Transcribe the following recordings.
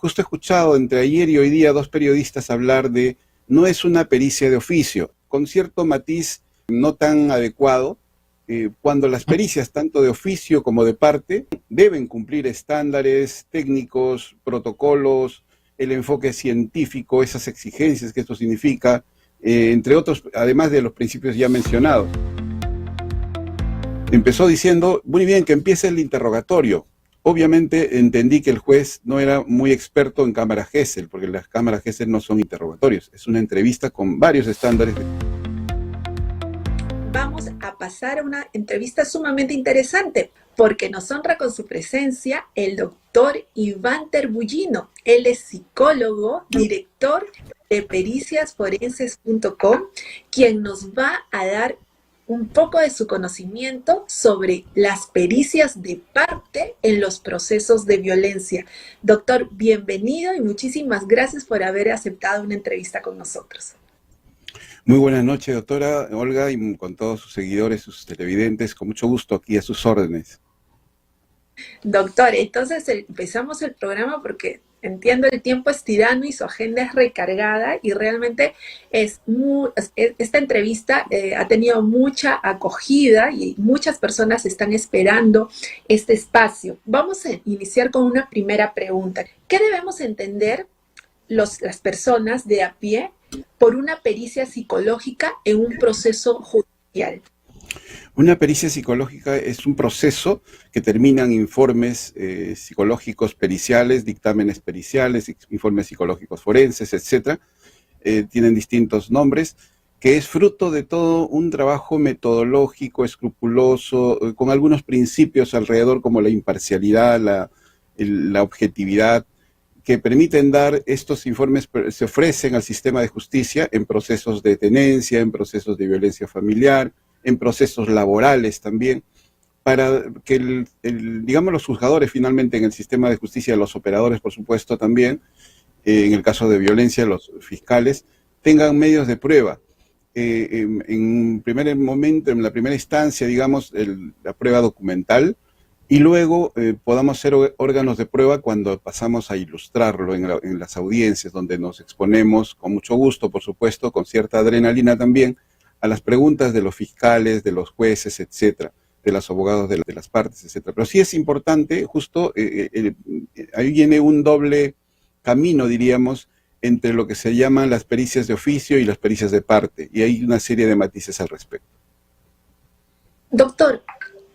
Justo he escuchado entre ayer y hoy día dos periodistas hablar de no es una pericia de oficio, con cierto matiz no tan adecuado, cuando las pericias, tanto de oficio como de parte, deben cumplir estándares técnicos, protocolos, el enfoque científico, esas exigencias que esto significa, entre otros, además de los principios ya mencionados. Empezó diciendo, muy bien, que empiece el interrogatorio. Obviamente entendí que el juez no era muy experto en cámara Gesell, porque las cámaras Gesell no son interrogatorios, es una entrevista con varios estándares. Vamos a pasar a una entrevista sumamente interesante, porque nos honra con su presencia el doctor Iván Terbullino. Él es psicólogo, director de periciasforenses.com, quien nos va a dar un poco de su conocimiento sobre las pericias de parte en los procesos de violencia. Doctor, bienvenido y muchísimas gracias por haber aceptado una entrevista con nosotros. Muy buenas noches, doctora Olga, y con todos sus seguidores, sus televidentes, con mucho gusto aquí a sus órdenes. Doctor, entonces empezamos el programa porque entiendo el tiempo es tirano y su agenda es recargada y realmente esta entrevista ha tenido mucha acogida y muchas personas están esperando este espacio. Vamos a iniciar con una primera pregunta. ¿Qué debemos entender las personas de a pie por una pericia psicológica en un proceso judicial? Una pericia psicológica es un proceso que termina en informes psicológicos periciales, dictámenes periciales, informes psicológicos forenses, etc. Tienen distintos nombres, que es fruto de todo un trabajo metodológico, escrupuloso, con algunos principios alrededor como la imparcialidad, la objetividad, que permiten dar estos informes, se ofrecen al sistema de justicia en procesos de tenencia, en procesos de violencia familiar, en procesos laborales también, para que digamos los juzgadores finalmente en el sistema de justicia, los operadores por supuesto también, en el caso de violencia los fiscales, tengan medios de prueba. En un primer momento, en la primera instancia, digamos, la prueba documental, y luego podamos ser órganos de prueba cuando pasamos a ilustrarlo en las audiencias, donde nos exponemos con mucho gusto, por supuesto, con cierta adrenalina también, a las preguntas de los fiscales, de los jueces, etcétera, de los abogados de las partes, etcétera. Pero sí es importante, justo, ahí viene un doble camino, diríamos, entre lo que se llaman las pericias de oficio y las pericias de parte, y hay una serie de matices al respecto. Doctor,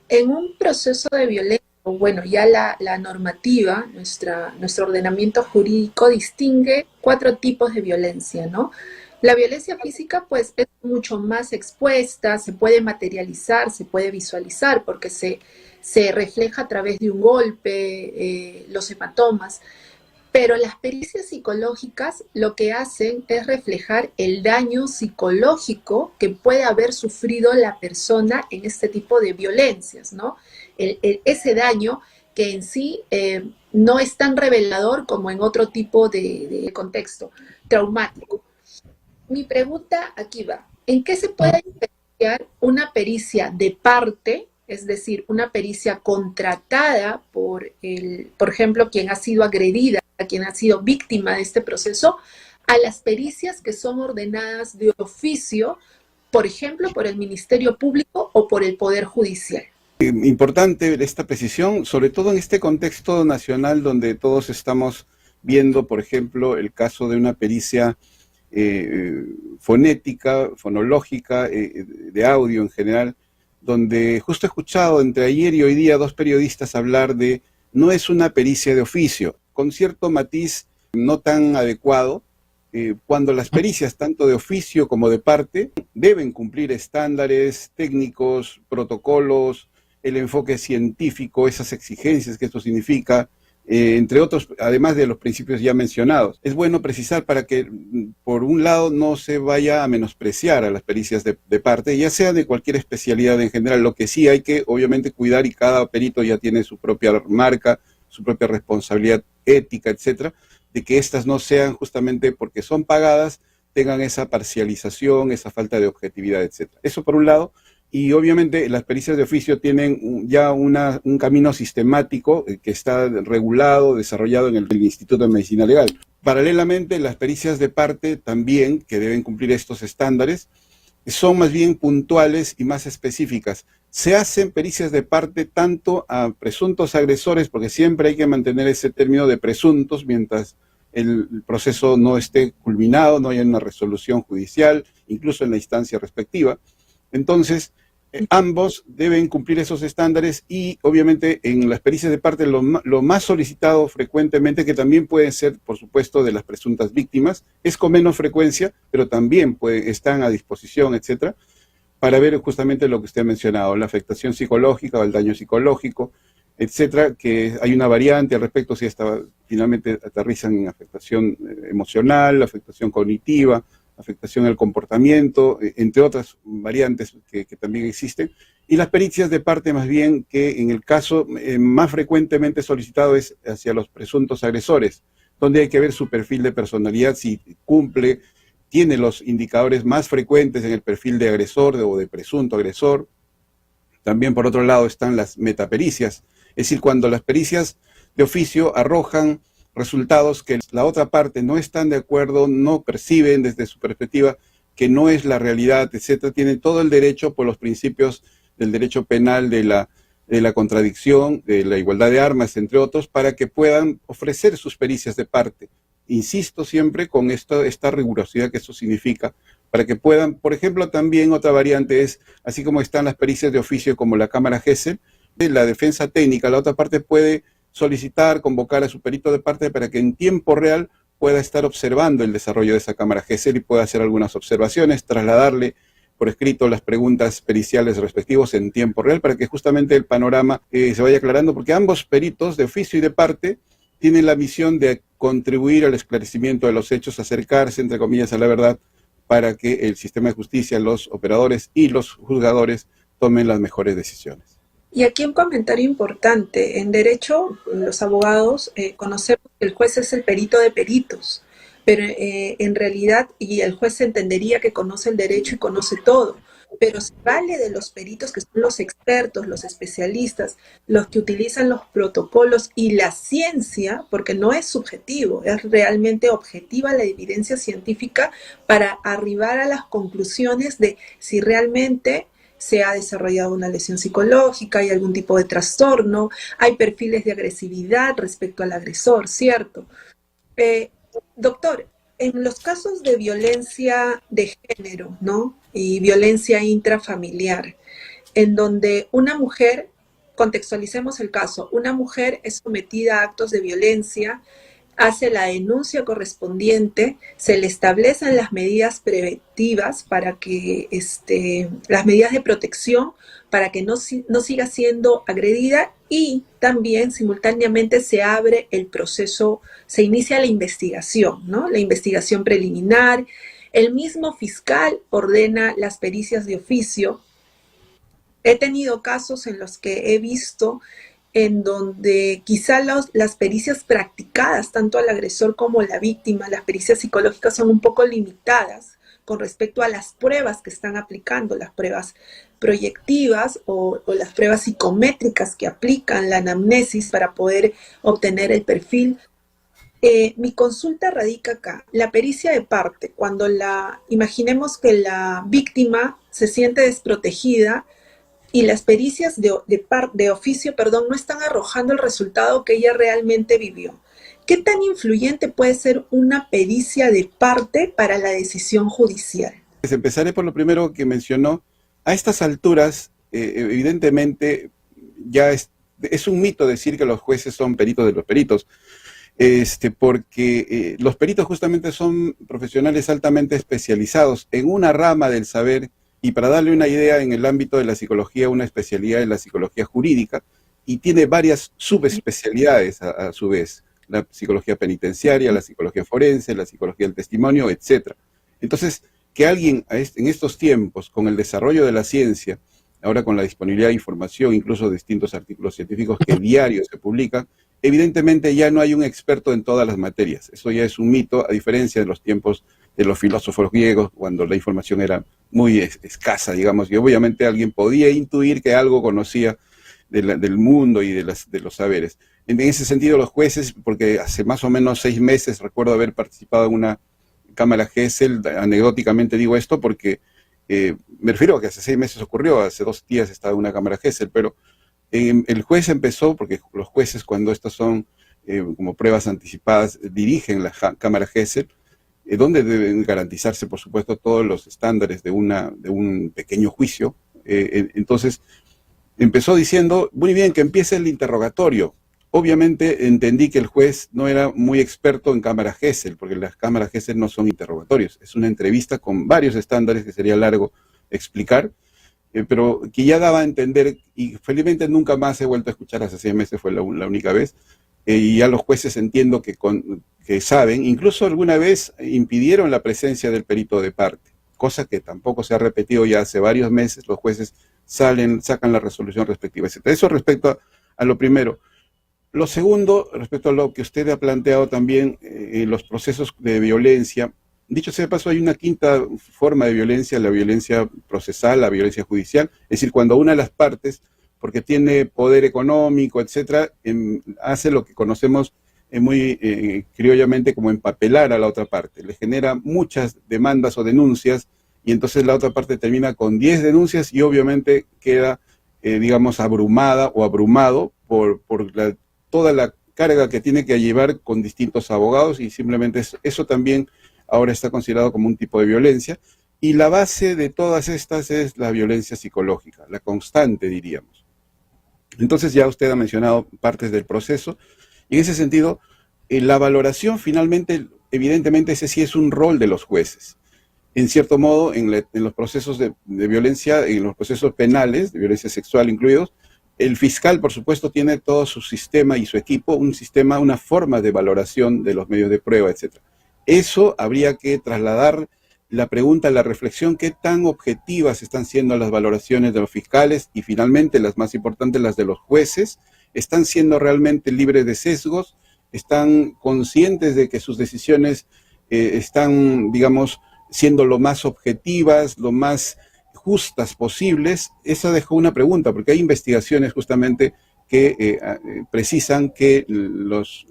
en un proceso de violencia, bueno, ya la normativa, nuestro ordenamiento jurídico distingue 4 tipos de violencia, ¿no? La violencia física, pues, es mucho más expuesta, se puede materializar, se puede visualizar, porque se refleja a través de un golpe, los hematomas. Pero las pericias psicológicas lo que hacen es reflejar el daño psicológico que puede haber sufrido la persona en este tipo de violencias, ¿no? Ese daño que en sí no es tan revelador como en otro tipo de contexto traumático. Mi pregunta aquí va, ¿en qué se puede diferenciar una pericia de parte, es decir, una pericia contratada por ejemplo, quien ha sido agredida, quien ha sido víctima de este proceso, a las pericias que son ordenadas de oficio, por ejemplo, por el Ministerio Público o por el Poder Judicial? Importante esta precisión, sobre todo en este contexto nacional donde todos estamos viendo, por ejemplo, el caso de una pericia fonética, fonológica, de audio en general, donde justo he escuchado entre ayer y hoy día dos periodistas hablar de no es una pericia de oficio, con cierto matiz no tan adecuado, cuando las pericias, tanto de oficio como de parte, deben cumplir estándares técnicos, protocolos, el enfoque científico, esas exigencias que esto significa, entre otros, además de los principios ya mencionados. Es bueno precisar para que, por un lado, no se vaya a menospreciar a las pericias de parte, ya sea de cualquier especialidad en general. Lo que sí hay que, obviamente, cuidar, y cada perito ya tiene su propia marca, su propia responsabilidad ética, etcétera, de que estas no sean, justamente porque son pagadas, tengan esa parcialización, esa falta de objetividad, etcétera. Eso por un lado. y obviamente las pericias de oficio tienen ya un camino sistemático que está regulado, desarrollado en el Instituto de Medicina Legal. Paralelamente, las pericias de parte también, que deben cumplir estos estándares, son más bien puntuales y más específicas. Se hacen pericias de parte tanto a presuntos agresores, porque siempre hay que mantener ese término de presuntos mientras el proceso no esté culminado, no haya una resolución judicial, incluso en la instancia respectiva. Entonces, ambos deben cumplir esos estándares y obviamente en las pericias de parte lo más solicitado frecuentemente, que también pueden ser, por supuesto, de las presuntas víctimas, es con menos frecuencia, pero también están a disposición, etcétera, para ver justamente lo que usted ha mencionado, la afectación psicológica o el daño psicológico, etcétera, que hay una variante al respecto, si finalmente aterrizan en afectación emocional, afectación cognitiva, afectación al comportamiento, entre otras variantes que también existen, y las pericias de parte más bien que en el caso más frecuentemente solicitado es hacia los presuntos agresores, donde hay que ver su perfil de personalidad, si cumple, tiene los indicadores más frecuentes en el perfil de agresor o de presunto agresor. También por otro lado están las metapericias, es decir, cuando las pericias de oficio arrojan resultados que la otra parte no están de acuerdo, no perciben desde su perspectiva que no es la realidad, etcétera, tienen todo el derecho por los principios del derecho penal de la contradicción, de la igualdad de armas, entre otros, para que puedan ofrecer sus pericias de parte. Insisto siempre con esta rigurosidad que eso significa, para que puedan, por ejemplo, también otra variante es, así como están las pericias de oficio como la cámara Gesell, la defensa técnica, la otra parte puede solicitar, convocar a su perito de parte para que en tiempo real pueda estar observando el desarrollo de esa cámara Gesell y pueda hacer algunas observaciones, trasladarle por escrito las preguntas periciales respectivos en tiempo real para que justamente el panorama se vaya aclarando, porque ambos peritos de oficio y de parte tienen la misión de contribuir al esclarecimiento de los hechos, acercarse, entre comillas, a la verdad, para que el sistema de justicia, los operadores y los juzgadores tomen las mejores decisiones. Y aquí un comentario importante. En derecho, los abogados conocemos que el juez es el perito de peritos, pero en realidad, y el juez entendería que conoce el derecho y conoce todo, pero se vale de los peritos que son los expertos, los especialistas, los que utilizan los protocolos y la ciencia, porque no es subjetivo, es realmente objetiva la evidencia científica para arribar a las conclusiones de si realmente se ha desarrollado una lesión psicológica, hay algún tipo de trastorno, hay perfiles de agresividad respecto al agresor, ¿cierto? Doctor, en los casos de violencia de género, ¿no? Y violencia intrafamiliar, en donde una mujer, contextualicemos el caso, una mujer es sometida a actos de violencia, hace la denuncia correspondiente, se le establecen las medidas preventivas para que, las medidas de protección para que no siga siendo agredida y también simultáneamente se abre el proceso, se inicia la investigación, ¿no? La investigación preliminar, el mismo fiscal ordena las pericias de oficio. He tenido casos en los que he visto en donde quizá las pericias practicadas, tanto al agresor como a la víctima, las pericias psicológicas son un poco limitadas con respecto a las pruebas que están aplicando, las pruebas proyectivas o las pruebas psicométricas que aplican la anamnesis para poder obtener el perfil. Mi consulta radica acá, la pericia de parte, cuando imaginemos que la víctima se siente desprotegida, y las pericias de oficio, no están arrojando el resultado que ella realmente vivió. ¿Qué tan influyente puede ser una pericia de parte para la decisión judicial? Pues empezaré por lo primero que mencionó. A estas alturas, evidentemente, ya es un mito decir que los jueces son peritos de los peritos, porque los peritos justamente son profesionales altamente especializados en una rama del saber. Y para darle una idea, en el ámbito de la psicología, una especialidad en la psicología jurídica, y tiene varias subespecialidades a su vez, la psicología penitenciaria, la psicología forense, la psicología del testimonio, etc. Entonces, que alguien en estos tiempos, con el desarrollo de la ciencia, ahora con la disponibilidad de información, incluso de distintos artículos científicos que diario se publican, evidentemente ya no hay un experto en todas las materias. Eso ya es un mito, a diferencia de los tiempos de los filósofos griegos, cuando la información era muy escasa, digamos, y obviamente alguien podía intuir que algo conocía del mundo y de los saberes. En ese sentido, los jueces, porque hace más o menos 6 meses recuerdo haber participado en una cámara Gesell, anecdóticamente digo esto porque me refiero a que hace 6 meses ocurrió, hace 2 días estaba en una cámara Gesell, pero el juez empezó, porque los jueces cuando estas son como pruebas anticipadas dirigen la cámara Gesell, donde deben garantizarse, por supuesto, todos los estándares de un pequeño juicio. Entonces, empezó diciendo, muy bien, que empiece el interrogatorio. Obviamente entendí que el juez no era muy experto en cámara Gesell, porque las cámaras Gesell no son interrogatorios, es una entrevista con varios estándares que sería largo explicar, pero que ya daba a entender, y felizmente nunca más he vuelto a escuchar, hace 6 meses fue la única vez, y ya los jueces entiendo que saben, incluso alguna vez impidieron la presencia del perito de parte, cosa que tampoco se ha repetido ya hace varios meses, los jueces sacan la resolución respectiva, etc. Eso respecto a lo primero. Lo segundo, respecto a lo que usted ha planteado también, los procesos de violencia, dicho sea de paso, hay una quinta forma de violencia, la violencia procesal, la violencia judicial, es decir, cuando una de las partes, porque tiene poder económico, etcétera, hace lo que conocemos muy criollamente como empapelar a la otra parte, le genera muchas demandas o denuncias, y entonces la otra parte termina con 10 denuncias y obviamente queda, digamos, abrumada o abrumado por toda la carga que tiene que llevar con distintos abogados, y simplemente eso también ahora está considerado como un tipo de violencia. Y la base de todas estas es la violencia psicológica, la constante, diríamos. Entonces ya usted ha mencionado partes del proceso, y en ese sentido, la valoración finalmente, evidentemente ese sí es un rol de los jueces. En cierto modo, en los procesos de violencia, en los procesos penales, de violencia sexual incluidos, el fiscal, por supuesto, tiene todo su sistema y su equipo, un sistema, una forma de valoración de los medios de prueba, etc. Eso habría que trasladar la pregunta, la reflexión, qué tan objetivas están siendo las valoraciones de los fiscales y finalmente las más importantes, las de los jueces, están siendo realmente libres de sesgos, están conscientes de que sus decisiones están, digamos, siendo lo más objetivas, lo más justas posibles. Eso dejó una pregunta, porque hay investigaciones justamente que precisan que los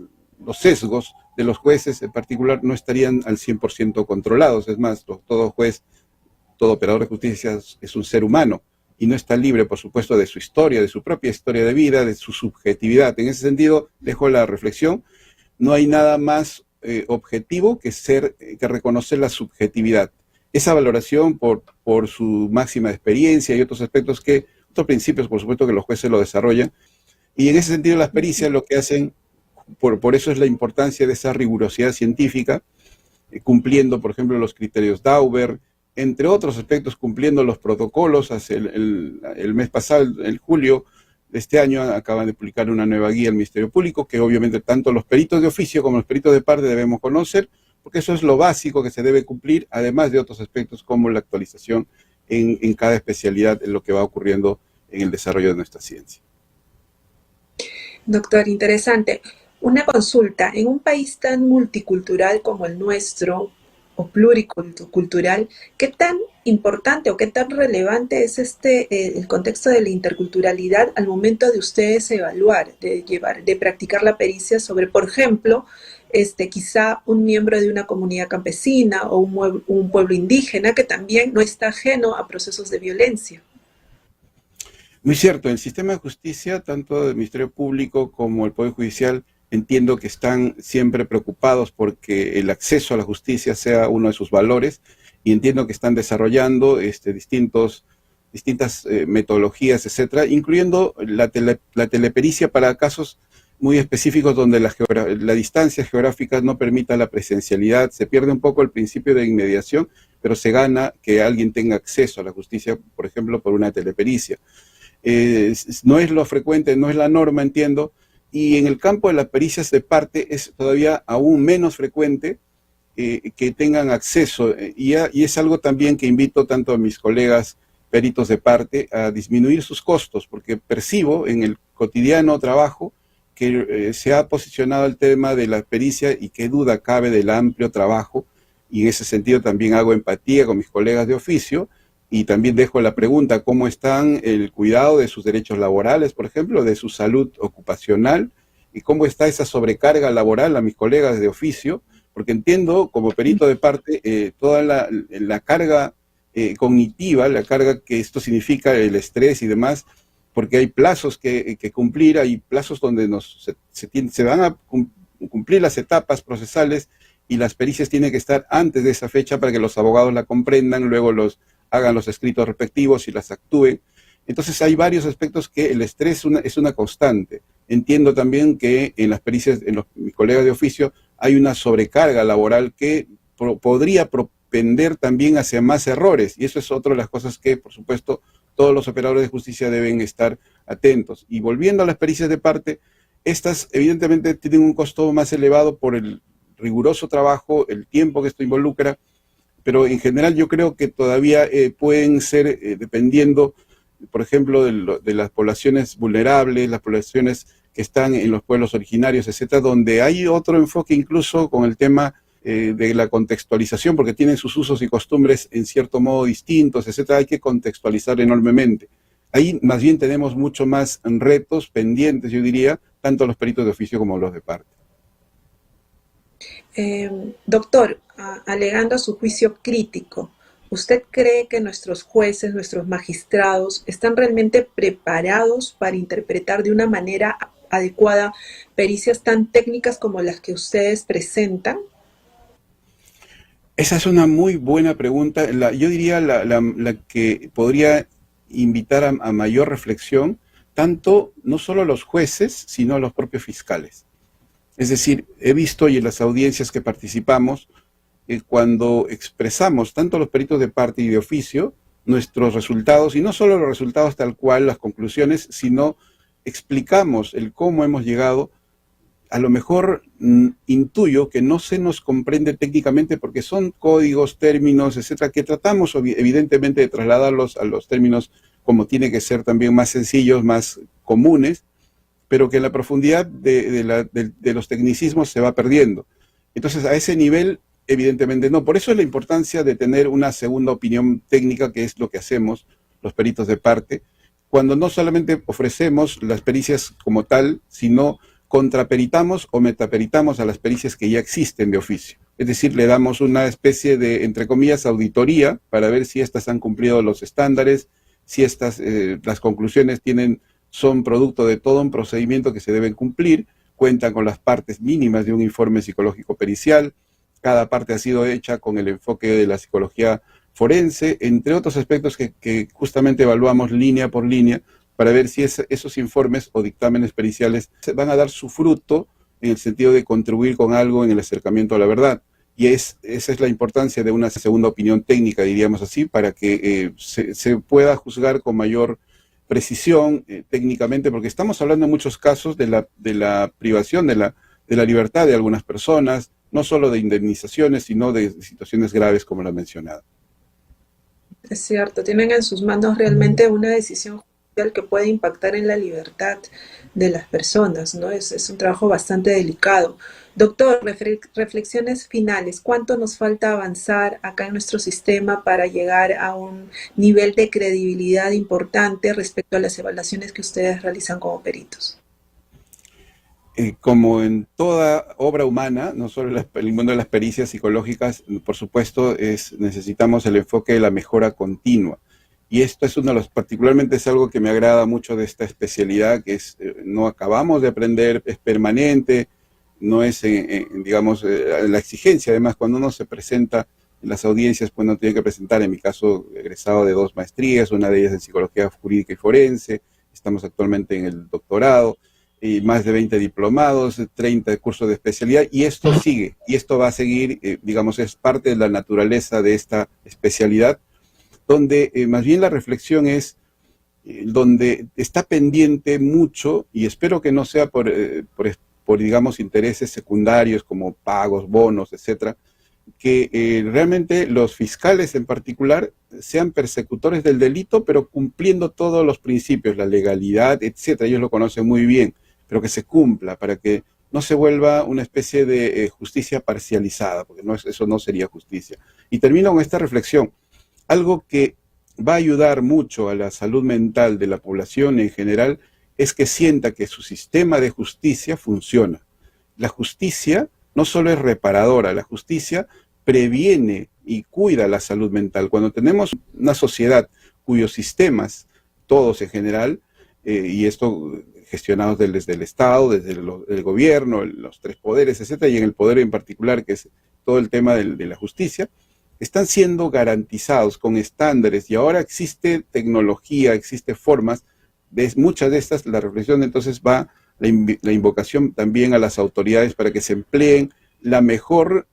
sesgos de los jueces en particular no estarían al 100% controlados. Es más, todo juez, todo operador de justicia es un ser humano y no está libre, por supuesto, de su historia, de su propia historia de vida, de su subjetividad. En ese sentido, dejo la reflexión. No hay nada más objetivo que reconocer la subjetividad. Esa valoración por su máxima experiencia y otros otros principios, por supuesto, que los jueces lo desarrollan. Y en ese sentido, las pericias lo que hacen, por eso es la importancia de esa rigurosidad científica, cumpliendo, por ejemplo, los criterios Dauber, entre otros aspectos, cumpliendo los protocolos. Hace el mes pasado, en julio de este año, acaban de publicar una nueva guía al Ministerio Público, que obviamente tanto los peritos de oficio como los peritos de parte debemos conocer, porque eso es lo básico que se debe cumplir, además de otros aspectos como la actualización en cada especialidad, en lo que va ocurriendo en el desarrollo de nuestra ciencia. Doctor, interesante. Una consulta, en un país tan multicultural como el nuestro, o pluricultural, ¿qué tan importante o qué tan relevante es el contexto de la interculturalidad al momento de ustedes evaluar, de practicar la pericia sobre, por ejemplo, quizá un miembro de una comunidad campesina o un pueblo indígena que también no está ajeno a procesos de violencia? Muy cierto, el sistema de justicia, tanto del Ministerio Público como el Poder Judicial, entiendo que están siempre preocupados porque el acceso a la justicia sea uno de sus valores, y entiendo que están desarrollando distintas metodologías, etcétera, incluyendo la telepericia para casos muy específicos donde la distancia geográfica no permita la presencialidad. Se pierde un poco el principio de inmediación, pero se gana que alguien tenga acceso a la justicia, por ejemplo, por una telepericia. No es lo frecuente, no es la norma, entiendo, y en el campo de las pericias de parte es todavía aún menos frecuente que tengan acceso, y es algo también que invito tanto a mis colegas peritos de parte a disminuir sus costos, porque percibo en el cotidiano trabajo que se ha posicionado el tema de la pericia y qué duda cabe del amplio trabajo, y en ese sentido también hago empatía con mis colegas de oficio, y también dejo la pregunta, ¿cómo están el cuidado de sus derechos laborales, por ejemplo, de su salud ocupacional? ¿Y cómo está esa sobrecarga laboral a mis colegas de oficio? Porque entiendo, como perito de parte, toda la carga cognitiva, la carga que esto significa, el estrés y demás, porque hay plazos que cumplir, hay plazos donde se van a cumplir las etapas procesales y las pericias tienen que estar antes de esa fecha para que los abogados la comprendan, luego hagan los escritos respectivos y las actúen. Entonces hay varios aspectos que el estrés es una constante. Entiendo también que en las pericias, mis colegas de oficio, hay una sobrecarga laboral que podría propender también hacia más errores, y eso es otra de las cosas que, por supuesto, todos los operadores de justicia deben estar atentos. Y volviendo a las pericias de parte, estas evidentemente tienen un costo más elevado por el riguroso trabajo, el tiempo que esto involucra, pero en general yo creo que todavía pueden ser, dependiendo, por ejemplo, de las poblaciones vulnerables, las poblaciones que están en los pueblos originarios, etcétera, donde hay otro enfoque incluso con el tema de la contextualización, porque tienen sus usos y costumbres en cierto modo distintos, etcétera, hay que contextualizar enormemente. Ahí más bien tenemos mucho más retos pendientes, yo diría, tanto los peritos de oficio como los de parte. Doctor, alegando a su juicio crítico, ¿usted cree que nuestros jueces, nuestros magistrados, están realmente preparados para interpretar de una manera adecuada pericias tan técnicas como las que ustedes presentan? Esa es una muy buena pregunta. Yo diría la que podría invitar a mayor reflexión, tanto no solo los jueces, sino los propios fiscales. Es decir, he visto y en las audiencias que participamos, cuando expresamos, tanto los peritos de parte y de oficio, nuestros resultados, y no solo los resultados tal cual, las conclusiones, sino explicamos el cómo hemos llegado, a lo mejor intuyo que no se nos comprende técnicamente porque son códigos, términos, etcétera, que tratamos evidentemente de trasladarlos a los términos como tiene que ser también más sencillos, más comunes, pero que la profundidad de los tecnicismos se va perdiendo. Entonces, a ese nivel, evidentemente no. Por eso es la importancia de tener una segunda opinión técnica, que es lo que hacemos los peritos de parte, cuando no solamente ofrecemos las pericias como tal, sino contraperitamos o metaperitamos a las pericias que ya existen de oficio. Es decir, le damos una especie de, entre comillas, auditoría para ver si éstas han cumplido los estándares, si las conclusiones son producto de todo un procedimiento que se deben cumplir, cuentan con las partes mínimas de un informe psicológico pericial, cada parte ha sido hecha con el enfoque de la psicología forense, entre otros aspectos que justamente evaluamos línea por línea para ver si esos informes o dictámenes periciales van a dar su fruto en el sentido de contribuir con algo en el acercamiento a la verdad. Y esa es la importancia de una segunda opinión técnica, diríamos así, para que se pueda juzgar con mayor precisión técnicamente, porque estamos hablando en muchos casos de la privación de la libertad de algunas personas, no solo de indemnizaciones, sino de situaciones graves como la mencionada. Es cierto, tienen en sus manos realmente una decisión judicial que puede impactar en la libertad de las personas, ¿no? Es un trabajo bastante delicado. Doctor, reflexiones finales. ¿Cuánto nos falta avanzar acá en nuestro sistema para llegar a un nivel de credibilidad importante respecto a las evaluaciones que ustedes realizan como peritos? Como en toda obra humana, no solo en el mundo de las pericias psicológicas, por supuesto, necesitamos el enfoque de la mejora continua. Y esto es particularmente es algo que me agrada mucho de esta especialidad, que no acabamos de aprender, es permanente, no es, digamos, la exigencia. Además, cuando uno se presenta en las audiencias, pues uno tiene que presentar, en mi caso, egresado de 2 maestrías, una de ellas en psicología jurídica y forense, estamos actualmente en el doctorado, y más de 20 diplomados, 30 cursos de especialidad, y esto sigue, y esto va a seguir, digamos, es parte de la naturaleza de esta especialidad, donde más bien la reflexión es, donde está pendiente mucho, y espero que no sea por digamos, intereses secundarios como pagos, bonos, etcétera, que realmente los fiscales en particular sean persecutores del delito, pero cumpliendo todos los principios, la legalidad, etcétera. Ellos lo conocen muy bien, pero que se cumpla para que no se vuelva una especie de justicia parcializada, porque eso no sería justicia. Y termino con esta reflexión. Algo que va a ayudar mucho a la salud mental de la población en general es que sienta que su sistema de justicia funciona. La justicia no solo es reparadora, la justicia previene y cuida la salud mental. Cuando tenemos una sociedad cuyos sistemas, todos en general, y esto gestionados desde el Estado, desde el gobierno, los tres poderes, etcétera, y en el poder en particular, que es todo el tema de la justicia, están siendo garantizados con estándares, y ahora existe tecnología, existe formas, de muchas de estas, la reflexión entonces va, la invocación también a las autoridades para que se empleen la mejor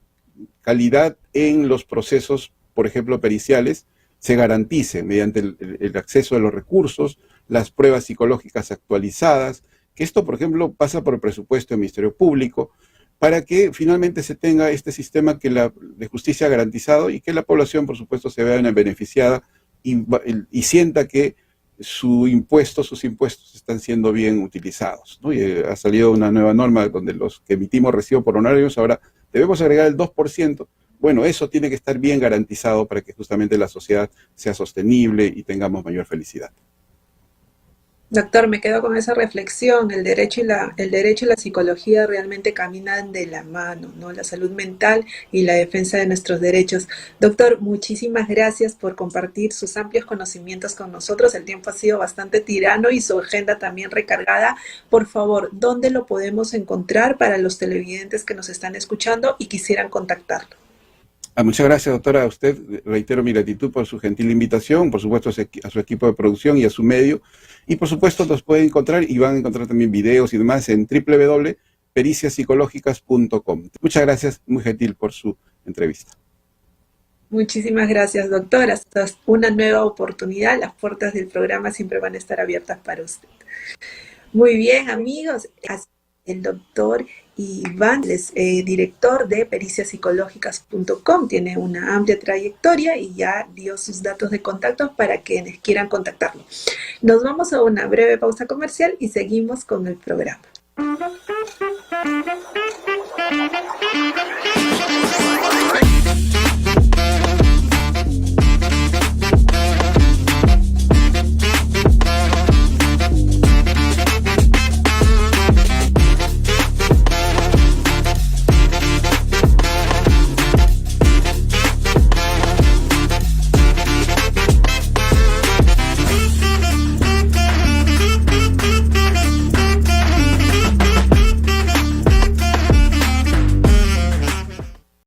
calidad en los procesos, por ejemplo, periciales, se garantice mediante el acceso a los recursos, las pruebas psicológicas actualizadas, que esto, por ejemplo, pasa por el presupuesto del Ministerio Público, para que finalmente se tenga este sistema de justicia garantizado y que la población, por supuesto, se vea beneficiada y sienta que sus impuestos están siendo bien utilizados, ¿no? Y ha salido una nueva norma donde los que emitimos recibo por honorarios ahora debemos agregar el 2%. Bueno, eso tiene que estar bien garantizado para que justamente la sociedad sea sostenible y tengamos mayor felicidad. Doctor, me quedo con esa reflexión. El derecho y la psicología realmente caminan de la mano, ¿no? La salud mental y la defensa de nuestros derechos. Doctor, muchísimas gracias por compartir sus amplios conocimientos con nosotros. El tiempo ha sido bastante tirano y su agenda también recargada. Por favor, ¿dónde lo podemos encontrar para los televidentes que nos están escuchando y quisieran contactarlo? Muchas gracias, doctora. A usted reitero mi gratitud por su gentil invitación, por supuesto a su equipo de producción y a su medio. Y por supuesto los pueden encontrar y van a encontrar también videos y demás en www.periciaspsicológicas.com. Muchas gracias, muy gentil por su entrevista. Muchísimas gracias, doctora. Hasta una nueva oportunidad. Las puertas del programa siempre van a estar abiertas para usted. Muy bien, amigos. El doctor Iván es director de periciaspsicológicas.com, tiene una amplia trayectoria y ya dio sus datos de contacto para quienes quieran contactarlo. Nos vamos a una breve pausa comercial y seguimos con el programa.